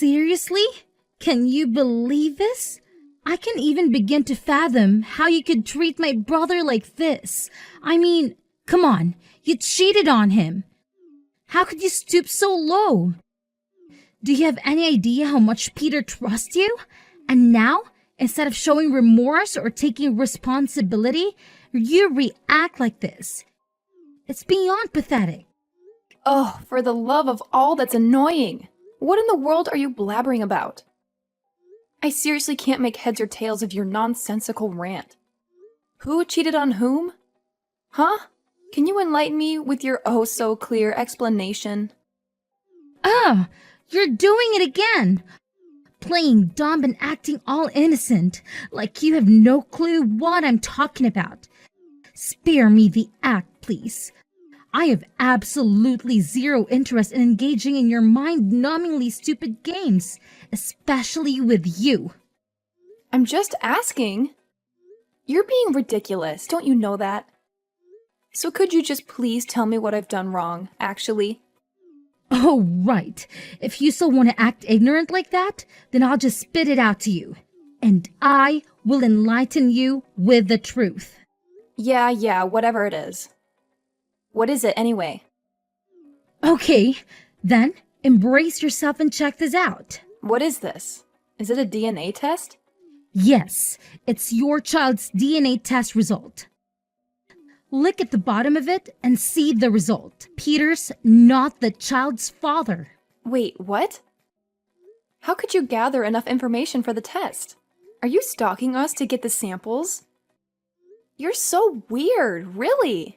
Seriously? Can you believe this? I can't even begin to fathom how you could treat my brother like this. I mean, come on, you cheated on him. How could you stoop so low? Do you have any idea how much Peter trusts you? And now, instead of showing remorse or taking responsibility, you react like this. It's beyond pathetic. Oh, for the love of all that's annoying! What in the world are you blabbering about? I seriously can't make heads or tails of your nonsensical rant. Who cheated on whom? Huh? Can you enlighten me with your oh-so-clear explanation? You're doing it again. Playing dumb and acting all innocent, like you have no clue what I'm talking about. Spare me the act, please. I have absolutely zero interest in engaging in your mind-numbingly stupid games, especially with you. I'm just asking. You're being ridiculous, don't you know that? So could you just please tell me what I've done wrong, actually? Oh, right. If you still want to act ignorant like that, then I'll just spit it out to you. And I will enlighten you with the truth. Yeah, whatever it is. What is it, anyway? Okay, then embrace yourself and check this out. What is this? Is it a DNA test? Yes, it's your child's DNA test result. Look at the bottom of it and see the result. Peter's not the child's father. Wait, what? How could you gather enough information for the test? Are you stalking us to get the samples? You're so weird, really.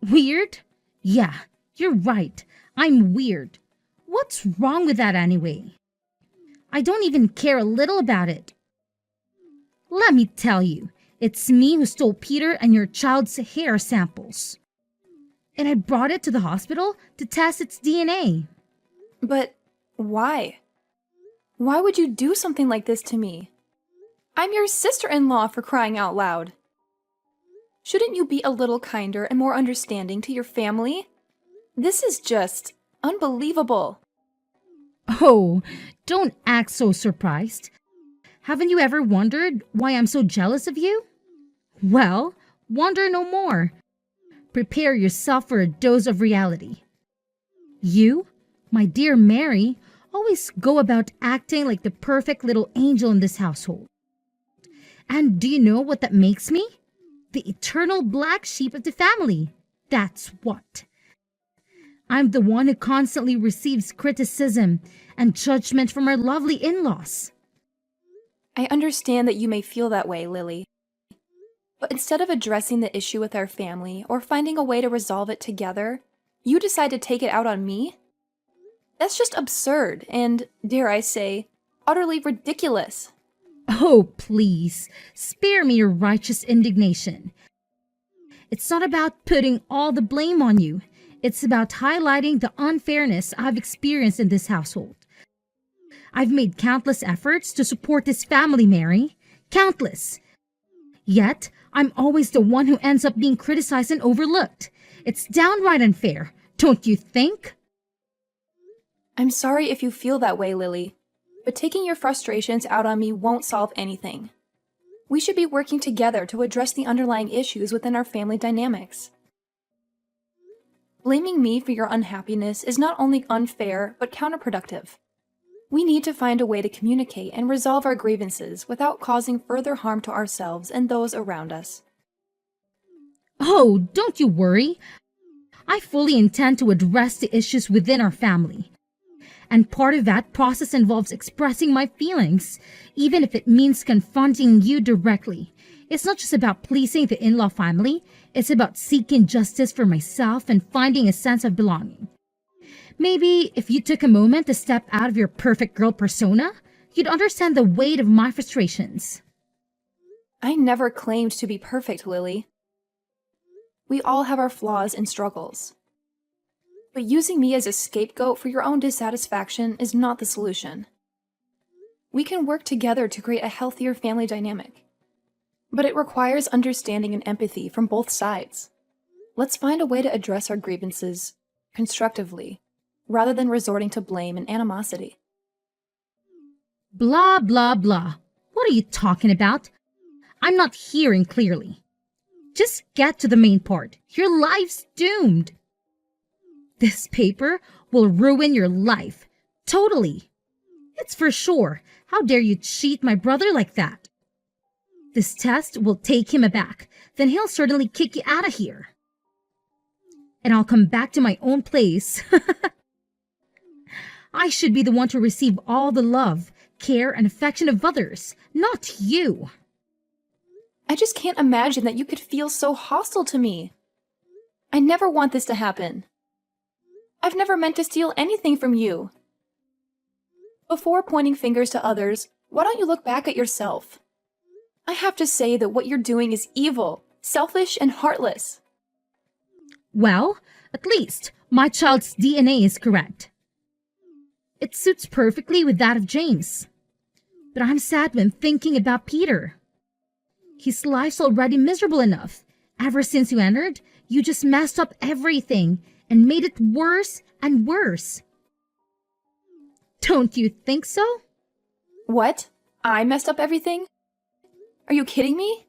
Weird? Yeah, you're right. I'm weird. What's wrong with that anyway? I don't even care a little about it. Let me tell you, it's me who stole Peter and your child's hair samples. And I brought it to the hospital to test its DNA. But why? Why would you do something like this to me? I'm your sister-in-law, for crying out loud. Shouldn't you be a little kinder and more understanding to your family? This is just unbelievable. Oh, don't act so surprised. Haven't you ever wondered why I'm so jealous of you? Well, wonder no more. Prepare yourself for a dose of reality. You, my dear Mary, always go about acting like the perfect little angel in this household. And do you know what that makes me? The eternal black sheep of the family. That's what. I'm the one who constantly receives criticism and judgment from our lovely in-laws. I understand that you may feel that way, Lily. But instead of addressing the issue with our family or finding a way to resolve it together, you decide to take it out on me? That's just absurd and, dare I say, utterly ridiculous. Oh, please, spare me your righteous indignation. It's not about putting all the blame on you. It's about highlighting the unfairness I've experienced in this household. I've made countless efforts to support this family, Mary. Countless. Yet, I'm always the one who ends up being criticized and overlooked. It's downright unfair, don't you think? I'm sorry if you feel that way, Lily, but taking your frustrations out on me won't solve anything. We should be working together to address the underlying issues within our family dynamics. Blaming me for your unhappiness is not only unfair, but counterproductive. We need to find a way to communicate and resolve our grievances without causing further harm to ourselves and those around us. Oh, don't you worry. I fully intend to address the issues within our family. And part of that process involves expressing my feelings, even if it means confronting you directly. It's not just about pleasing the in-law family, it's about seeking justice for myself and finding a sense of belonging. Maybe if you took a moment to step out of your perfect girl persona, you'd understand the weight of my frustrations. I never claimed to be perfect, Lily. We all have our flaws and struggles. But using me as a scapegoat for your own dissatisfaction is not the solution. We can work together to create a healthier family dynamic. But it requires understanding and empathy from both sides. Let's find a way to address our grievances constructively, rather than resorting to blame and animosity. Blah, blah, blah. What are you talking about? I'm not hearing clearly. Just get to the main part. Your life's doomed. This paper will ruin your life. Totally. It's for sure. How dare you cheat my brother like that? This test will take him aback. Then he'll certainly kick you out of here. And I'll come back to my own place. I should be the one to receive all the love, care, and affection of others, not you. I just can't imagine that you could feel so hostile to me. I never want this to happen. I've never meant to steal anything from you. Before pointing fingers to others, why don't you look back at yourself? I have to say that what you're doing is evil, selfish, and heartless. Well, at least my child's DNA is correct. It suits perfectly with that of James. But I'm sad when thinking about Peter. His life's already miserable enough. Ever since you entered, you just messed up everything and made it worse and worse. Don't you think so? What? I messed up everything? Are you kidding me?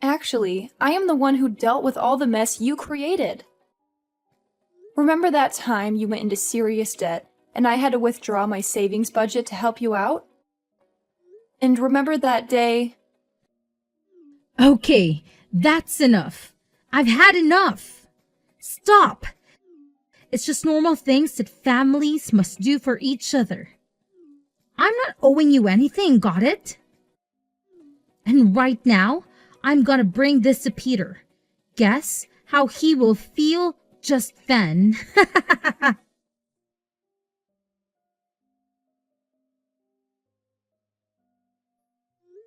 Actually, I am the one who dealt with all the mess you created. Remember that time you went into serious debt and I had to withdraw my savings budget to help you out? And remember that day? Okay, that's enough. I've had enough. Stop. It's just normal things that families must do for each other. I'm not owing you anything, got it? And right now, I'm gonna bring this to Peter. Guess how he will feel just then.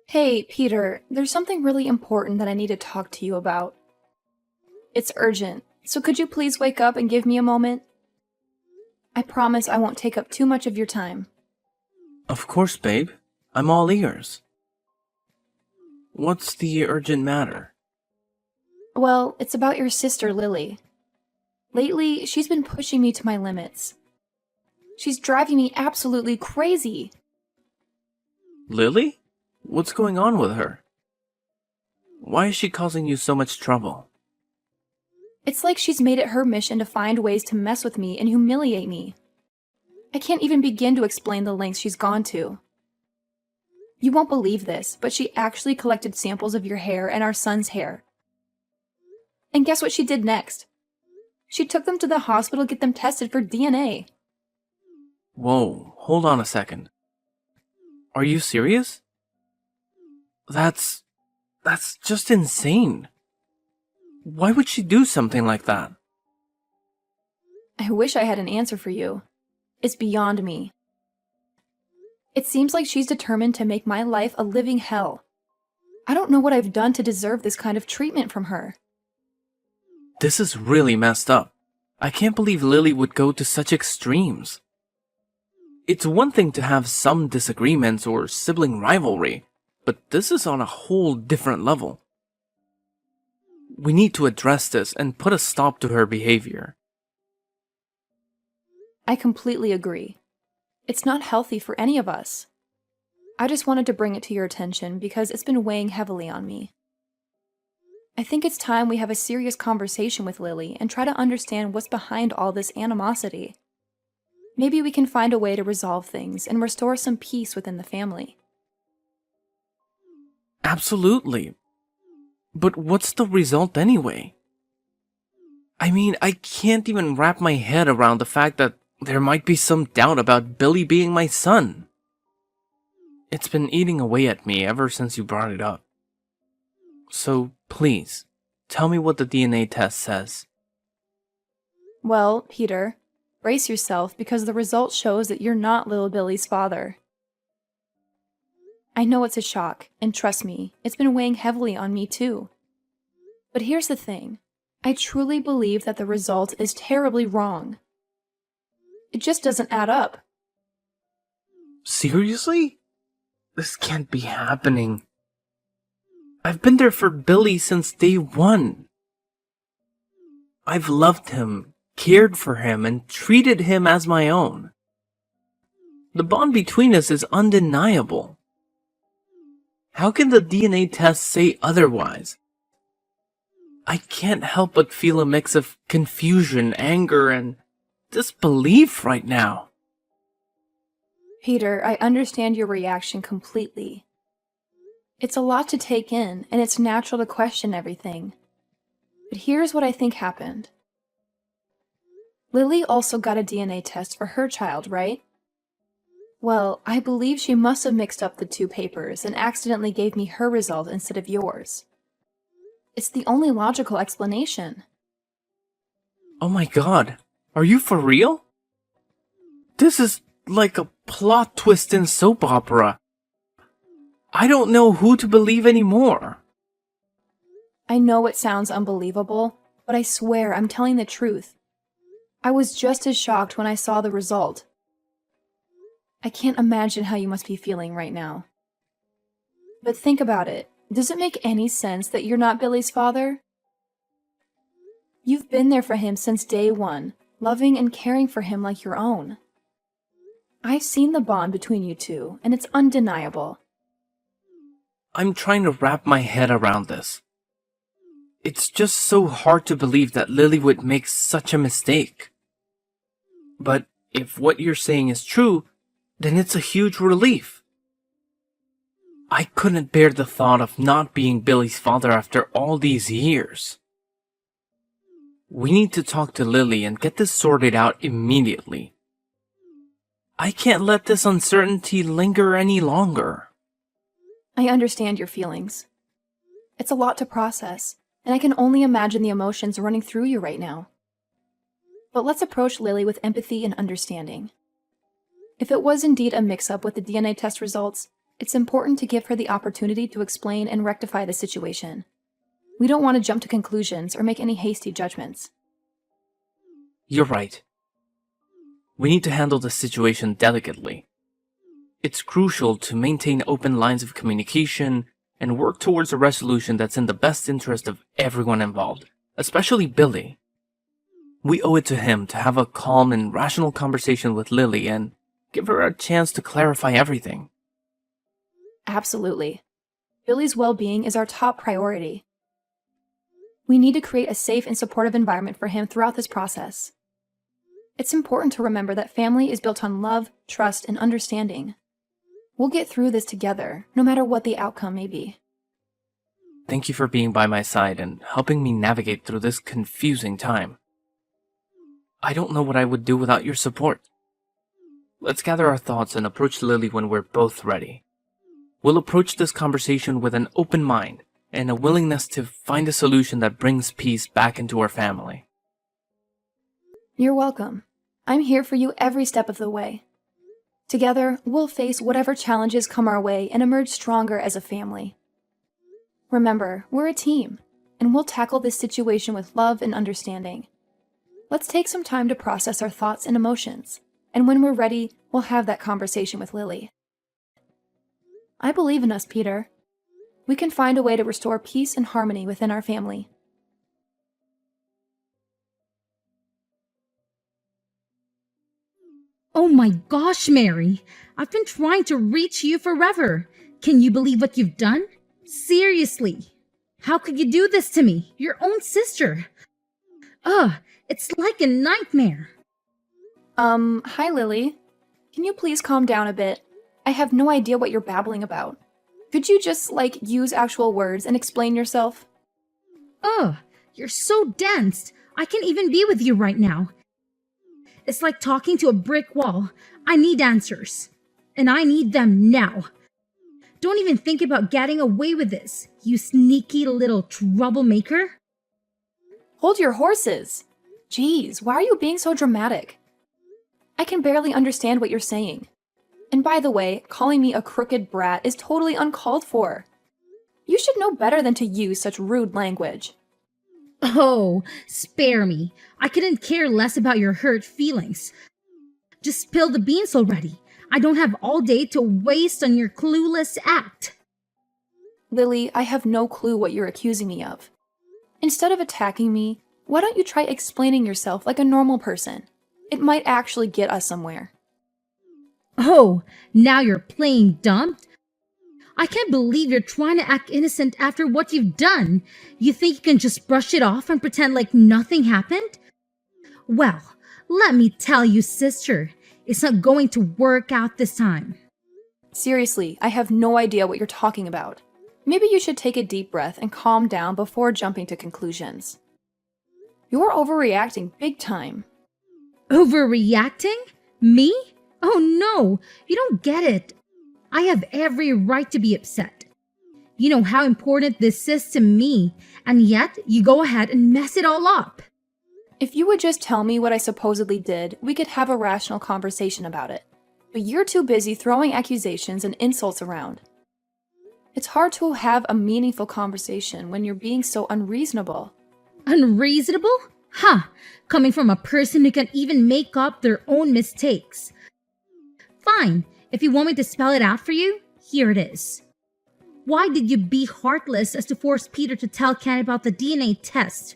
Hey, Peter, there's something really important that I need to talk to you about. It's urgent, so could you please wake up and give me a moment? I promise I won't take up too much of your time. Of course, babe. I'm all ears. What's the urgent matter? Well, it's about your sister, Lily. Lately, she's been pushing me to my limits. She's driving me absolutely crazy. Lily? What's going on with her? Why is she causing you so much trouble? It's like she's made it her mission to find ways to mess with me and humiliate me. I can't even begin to explain the lengths she's gone to. You won't believe this, but she actually collected samples of your hair and our son's hair. And guess what she did next? She took them to the hospital to get them tested for DNA. Whoa, hold on a second. Are you serious? That's just insane. Why would she do something like that? I wish I had an answer for you. It's beyond me. It seems like she's determined to make my life a living hell. I don't know what I've done to deserve this kind of treatment from her. This is really messed up. I can't believe Lily would go to such extremes. It's one thing to have some disagreements or sibling rivalry, but this is on a whole different level. We need to address this and put a stop to her behavior. I completely agree. It's not healthy for any of us. I just wanted to bring it to your attention because it's been weighing heavily on me. I think it's time we have a serious conversation with Lily and try to understand what's behind all this animosity. Maybe we can find a way to resolve things and restore some peace within the family. Absolutely. But what's the result anyway? I mean, I can't even wrap my head around the fact that there might be some doubt about Billy being my son. It's been eating away at me ever since you brought it up. So, please, tell me what the DNA test says. Well, Peter, brace yourself because the result shows that you're not little Billy's father. I know it's a shock, and trust me, it's been weighing heavily on me too. But here's the thing. I truly believe that the result is terribly wrong. It just doesn't add up. Seriously? This can't be happening. I've been there for Billy since day one. I've loved him, cared for him, and treated him as my own. The bond between us is undeniable. How can the DNA test say otherwise? I can't help but feel a mix of confusion, anger, and disbelief right now. Peter, I understand your reaction completely. It's a lot to take in, and it's natural to question everything. But here's what I think happened. Lily also got a DNA test for her child, right? Well, I believe she must have mixed up the two papers and accidentally gave me her result instead of yours. It's the only logical explanation. Oh my god, are you for real? This is like a plot twist in soap opera. I don't know who to believe anymore. I know it sounds unbelievable, but I swear I'm telling the truth. I was just as shocked when I saw the result. I can't imagine how you must be feeling right now. But think about it. Does it make any sense that you're not Billy's father? You've been there for him since day one, loving and caring for him like your own. I've seen the bond between you two, and it's undeniable. I'm trying to wrap my head around this. It's just so hard to believe that Lily would make such a mistake. But if what you're saying is true, then it's a huge relief. I couldn't bear the thought of not being Billy's father after all these years. We need to talk to Lily and get this sorted out immediately. I can't let this uncertainty linger any longer. I understand your feelings. It's a lot to process, and I can only imagine the emotions running through you right now. But let's approach Lily with empathy and understanding. If it was indeed a mix-up with the DNA test results, it's important to give her the opportunity to explain and rectify the situation. We don't want to jump to conclusions or make any hasty judgments. You're right. We need to handle the situation delicately. It's crucial to maintain open lines of communication and work towards a resolution that's in the best interest of everyone involved, especially Billy. We owe it to him to have a calm and rational conversation with Lily and give her a chance to clarify everything. Absolutely. Billy's well-being is our top priority. We need to create a safe and supportive environment for him throughout this process. It's important to remember that family is built on love, trust, and understanding. We'll get through this together, no matter what the outcome may be. Thank you for being by my side and helping me navigate through this confusing time. I don't know what I would do without your support. Let's gather our thoughts and approach Lily when we're both ready. We'll approach this conversation with an open mind and a willingness to find a solution that brings peace back into our family. You're welcome. I'm here for you every step of the way. Together, we'll face whatever challenges come our way and emerge stronger as a family. Remember, we're a team, and we'll tackle this situation with love and understanding. Let's take some time to process our thoughts and emotions, and when we're ready, we'll have that conversation with Lily. I believe in us, Peter. We can find a way to restore peace and harmony within our family. Oh my gosh, Mary! I've been trying to reach you forever. Can you believe what you've done? Seriously. How could you do this to me? Your own sister. Ugh, it's like a nightmare. Hi Lily. Can you please calm down a bit? I have no idea what you're babbling about. Could you just, use actual words and explain yourself? Ugh, you're so dense. I can't even be with you right now. It's like talking to a brick wall. I need answers. And I need them now. Don't even think about getting away with this, you sneaky little troublemaker. Hold your horses! Jeez, why are you being so dramatic? I can barely understand what you're saying. And by the way, calling me a crooked brat is totally uncalled for. You should know better than to use such rude language. Oh, spare me. I couldn't care less about your hurt feelings. Just spill the beans already. I don't have all day to waste on your clueless act. Lily, I have no clue what you're accusing me of. Instead of attacking me, why don't you try explaining yourself like a normal person? It might actually get us somewhere. Oh, now you're playing dumb? I can't believe you're trying to act innocent after what you've done. You think you can just brush it off and pretend like nothing happened? Well, let me tell you, sister, it's not going to work out this time. Seriously, I have no idea what you're talking about. Maybe you should take a deep breath and calm down before jumping to conclusions. You're overreacting big time. Overreacting? Me? Oh no, you don't get it. I have every right to be upset. You know how important this is to me, and yet you go ahead and mess it all up. If you would just tell me what I supposedly did, we could have a rational conversation about it. But you're too busy throwing accusations and insults around. It's hard to have a meaningful conversation when you're being so unreasonable. Unreasonable? Huh, coming from a person who can even make up their own mistakes. Fine, if you want me to spell it out for you, here it is. Why did you be heartless as to force Peter to tell Ken about the DNA test?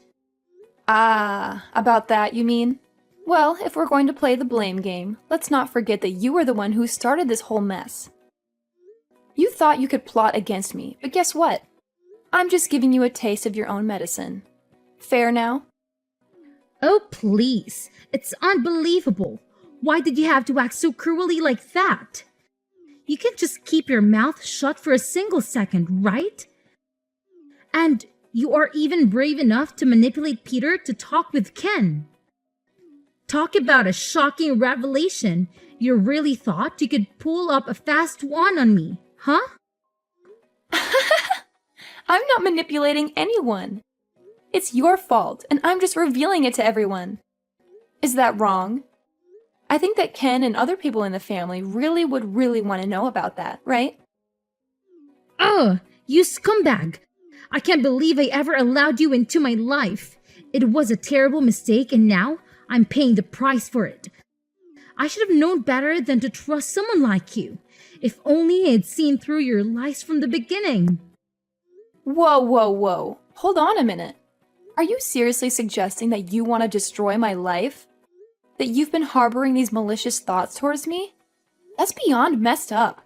Ah, about that, you mean? Well, if we're going to play the blame game, let's not forget that you were the one who started this whole mess. You thought you could plot against me, but guess what? I'm just giving you a taste of your own medicine. Fair now? Oh, please. It's unbelievable. Why did you have to act so cruelly like that? You can just keep your mouth shut for a single second, right? And you are even brave enough to manipulate Peter to talk with Ken. Talk about a shocking revelation. You really thought you could pull up a fast one on me, huh? I'm not manipulating anyone. It's your fault, and I'm just revealing it to everyone. Is that wrong? I think that Ken and other people in the family would really want to know about that, right? Ugh, you scumbag! I can't believe I ever allowed you into my life. It was a terrible mistake, and now I'm paying the price for it. I should have known better than to trust someone like you. If only I had seen through your lies from the beginning. Whoa, whoa, whoa. Hold on a minute. Are you seriously suggesting that you want to destroy my life? That you've been harboring these malicious thoughts towards me? That's beyond messed up.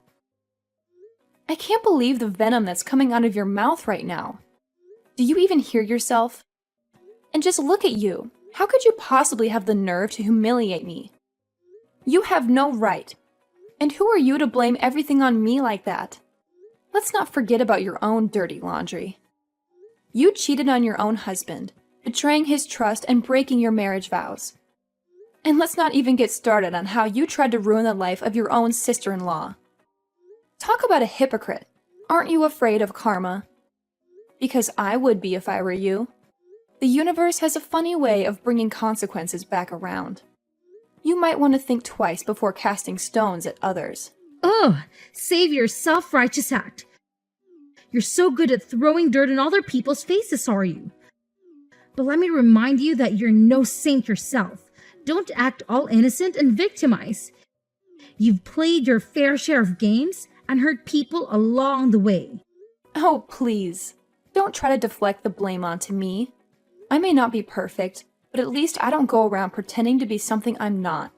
I can't believe the venom that's coming out of your mouth right now. Do you even hear yourself? And just look at you. How could you possibly have the nerve to humiliate me? You have no right. And who are you to blame everything on me like that? Let's not forget about your own dirty laundry. You cheated on your own husband, betraying his trust and breaking your marriage vows. And let's not even get started on how you tried to ruin the life of your own sister-in-law. Talk about a hypocrite. Aren't you afraid of karma? Because I would be if I were you. The universe has a funny way of bringing consequences back around. You might want to think twice before casting stones at others. Ugh, save your self-righteous act. You're so good at throwing dirt in other people's faces, are you? But let me remind you that you're no saint yourself. Don't act all innocent and victimize. You've played your fair share of games and hurt people along the way. Oh, please. Don't try to deflect the blame onto me. I may not be perfect, but at least I don't go around pretending to be something I'm not.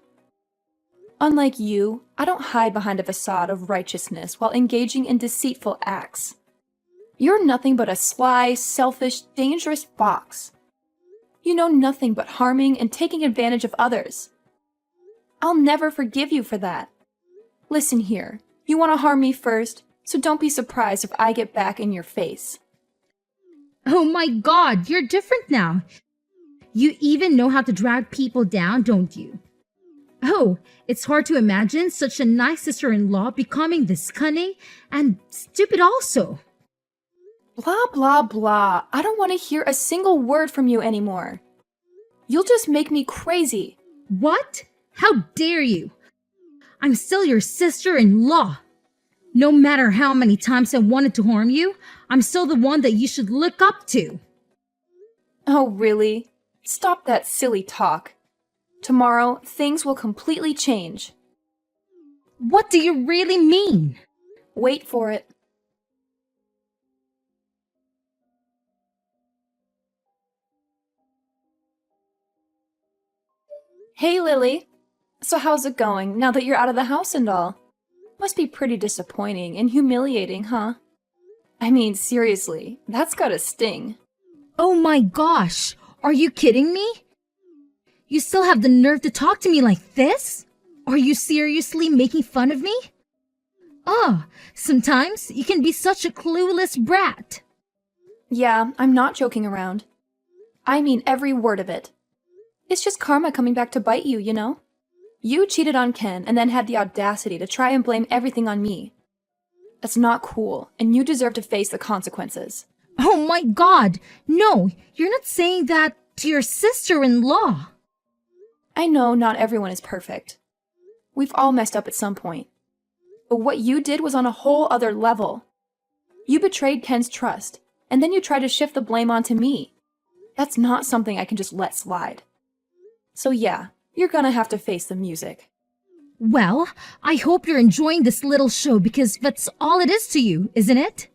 Unlike you, I don't hide behind a facade of righteousness while engaging in deceitful acts. You're nothing but a sly, selfish, dangerous fox. You know nothing but harming and taking advantage of others. I'll never forgive you for that. Listen here, you want to harm me first, so don't be surprised if I get back in your face. Oh my God, you're different now. You even know how to drag people down, don't you? Oh, it's hard to imagine such a nice sister-in-law becoming this cunning and stupid also. Blah, blah, blah. I don't want to hear a single word from you anymore. You'll just make me crazy. What? How dare you? I'm still your sister-in-law. No matter how many times I wanted to harm you, I'm still the one that you should look up to. Oh, really? Stop that silly talk. Tomorrow, things will completely change. What do you really mean? Wait for it. Hey, Lily. So how's it going now that you're out of the house and all? Must be pretty disappointing and humiliating, huh? I mean, seriously, that's gotta sting. Oh my gosh, are you kidding me? You still have the nerve to talk to me like this? Are you seriously making fun of me? Oh, sometimes you can be such a clueless brat. Yeah, I'm not joking around. I mean every word of it. It's just karma coming back to bite you, you know? You cheated on Ken and then had the audacity to try and blame everything on me. That's not cool, and you deserve to face the consequences. Oh my god, no, you're not saying that to your sister-in-law. I know not everyone is perfect. We've all messed up at some point. But what you did was on a whole other level. You betrayed Ken's trust, and then you tried to shift the blame onto me. That's not something I can just let slide. So yeah, you're gonna have to face the music. Well, I hope you're enjoying this little show because that's all it is to you, isn't it?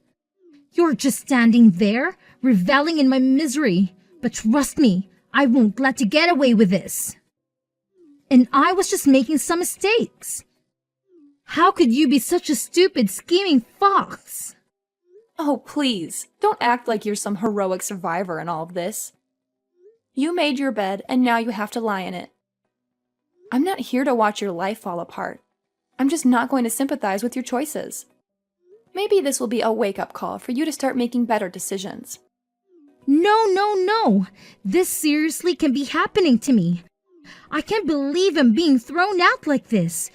You're just standing there, reveling in my misery. But trust me, I won't let you get away with this. And I was just making some mistakes. How could you be such a stupid, scheming fox? Oh, please, don't act like you're some heroic survivor in all of this. You made your bed, and now you have to lie in it. I'm not here to watch your life fall apart. I'm just not going to sympathize with your choices. Maybe this will be a wake-up call for you to start making better decisions. No. This seriously can be happening to me. I can't believe I'm being thrown out like this.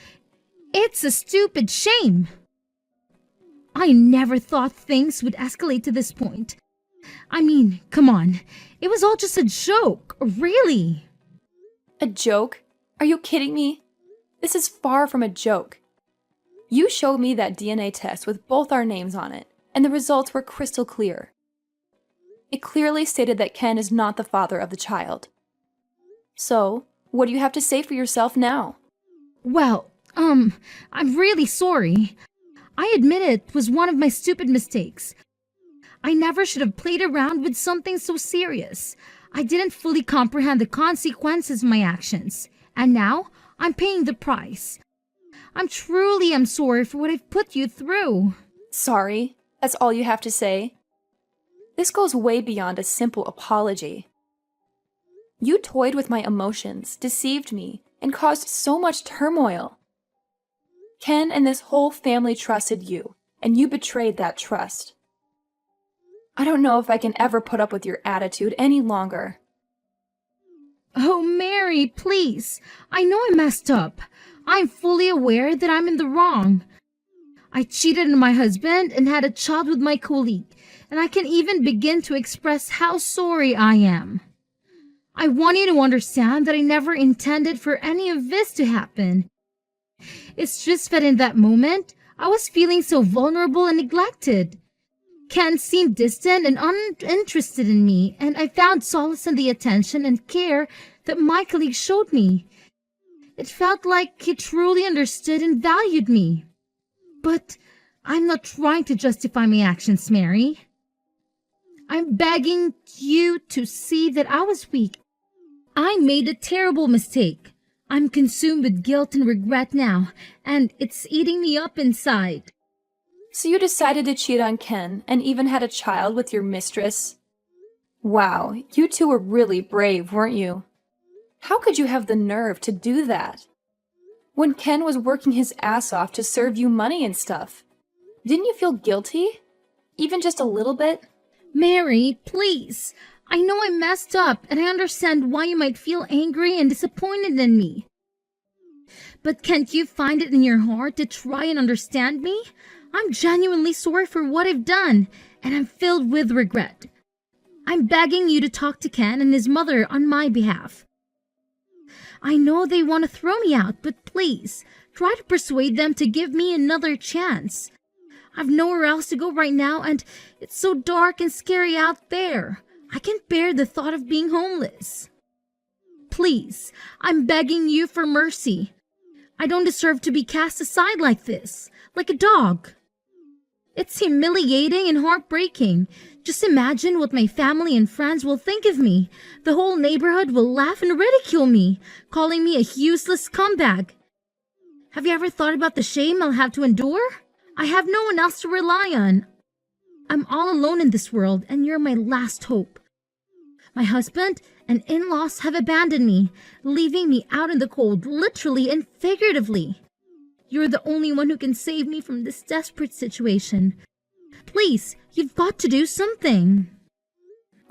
It's a stupid shame. I never thought things would escalate to this point. I mean, come on. It was all just a joke, really. A joke? Are you kidding me? This is far from a joke. You showed me that DNA test with both our names on it, and the results were crystal clear. It clearly stated that Ken is not the father of the child. So, what do you have to say for yourself now? Well, I'm really sorry. I admit it was one of my stupid mistakes. I never should have played around with something so serious. I didn't fully comprehend the consequences of my actions, and now I'm paying the price. I'm sorry for what I've put you through. Sorry? That's all you have to say? This goes way beyond a simple apology. You toyed with my emotions, deceived me, and caused so much turmoil. Ken and this whole family trusted you, and you betrayed that trust. I don't know if I can ever put up with your attitude any longer. Oh, Mary, please. I know I messed up. I'm fully aware that I'm in the wrong. I cheated on my husband and had a child with my colleague, and I can even begin to express how sorry I am. I want you to understand that I never intended for any of this to happen. It's just that in that moment, I was feeling so vulnerable and neglected. Ken seemed distant and uninterested in me, and I found solace in the attention and care that my colleague showed me. It felt like he truly understood and valued me. But I'm not trying to justify my actions, Mary. I'm begging you to see that I was weak. I made a terrible mistake. I'm consumed with guilt and regret now, and it's eating me up inside. So you decided to cheat on Ken and even had a child with your mistress? Wow, you two were really brave, weren't you? How could you have the nerve to do that? When Ken was working his ass off to serve you money and stuff, didn't you feel guilty? Even just a little bit? Mary, please. I know I messed up, and I understand why you might feel angry and disappointed in me. But can't you find it in your heart to try and understand me? I'm genuinely sorry for what I've done, and I'm filled with regret. I'm begging you to talk to Ken and his mother on my behalf. I know they want to throw me out, but please, try to persuade them to give me another chance. I've nowhere else to go right now, and it's so dark and scary out there. I can't bear the thought of being homeless. Please, I'm begging you for mercy. I don't deserve to be cast aside like this, like a dog. It's humiliating and heartbreaking. Just imagine what my family and friends will think of me. The whole neighborhood will laugh and ridicule me, calling me a useless scumbag. Have you ever thought about the shame I'll have to endure? I have no one else to rely on. I'm all alone in this world, and you're my last hope. My husband and in-laws have abandoned me, leaving me out in the cold, literally and figuratively. You're the only one who can save me from this desperate situation. Please, you've got to do something.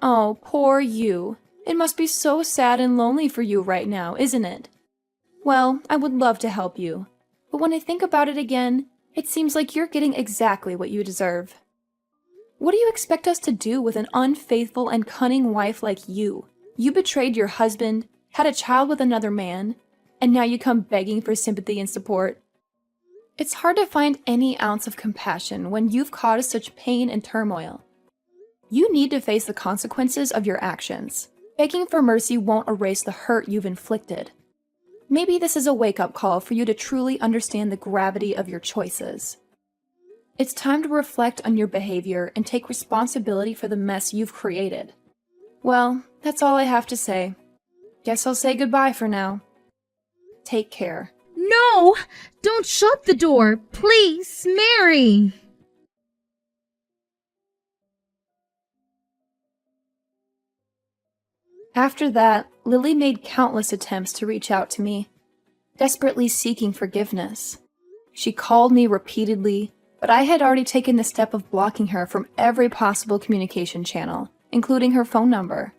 Oh, poor you. It must be so sad and lonely for you right now, isn't it? Well, I would love to help you. But when I think about it again, it seems like you're getting exactly what you deserve. What do you expect us to do with an unfaithful and cunning wife like you? You betrayed your husband, had a child with another man, and now you come begging for sympathy and support. It's hard to find any ounce of compassion when you've caused such pain and turmoil. You need to face the consequences of your actions. Begging for mercy won't erase the hurt you've inflicted. Maybe this is a wake-up call for you to truly understand the gravity of your choices. It's time to reflect on your behavior and take responsibility for the mess you've created. Well, that's all I have to say. Guess I'll say goodbye for now. Take care. No! Don't shut the door! Please, Mary! After that, Lily made countless attempts to reach out to me, desperately seeking forgiveness. She called me repeatedly, but I had already taken the step of blocking her from every possible communication channel, including her phone number.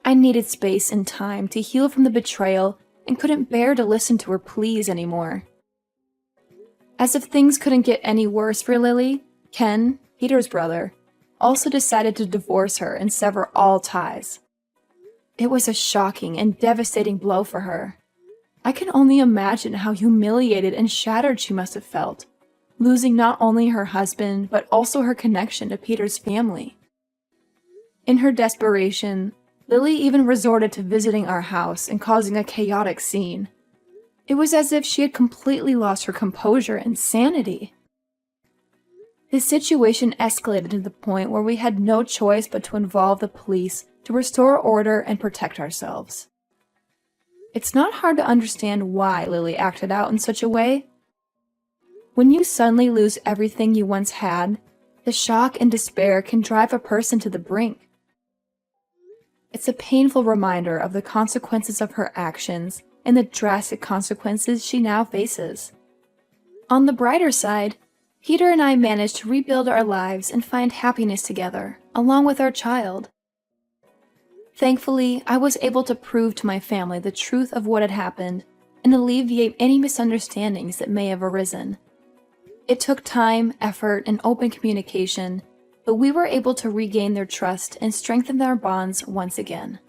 I needed space and time to heal from the betrayal and couldn't bear to listen to her pleas anymore. As if things couldn't get any worse for Lily, Ken, Peter's brother, also decided to divorce her and sever all ties. It was a shocking and devastating blow for her. I can only imagine how humiliated and shattered she must have felt, losing not only her husband, but also her connection to Peter's family. In her desperation, Lily even resorted to visiting our house and causing a chaotic scene. It was as if she had completely lost her composure and sanity. The situation escalated to the point where we had no choice but to involve the police to restore order and protect ourselves. It's not hard to understand why Lily acted out in such a way. When you suddenly lose everything you once had, the shock and despair can drive a person to the brink. It's a painful reminder of the consequences of her actions and the drastic consequences she now faces. On the brighter side, Peter and I managed to rebuild our lives and find happiness together, along with our child. Thankfully, I was able to prove to my family the truth of what had happened and alleviate any misunderstandings that may have arisen. It took time, effort, and open communication, but we were able to regain their trust and strengthen our bonds once again.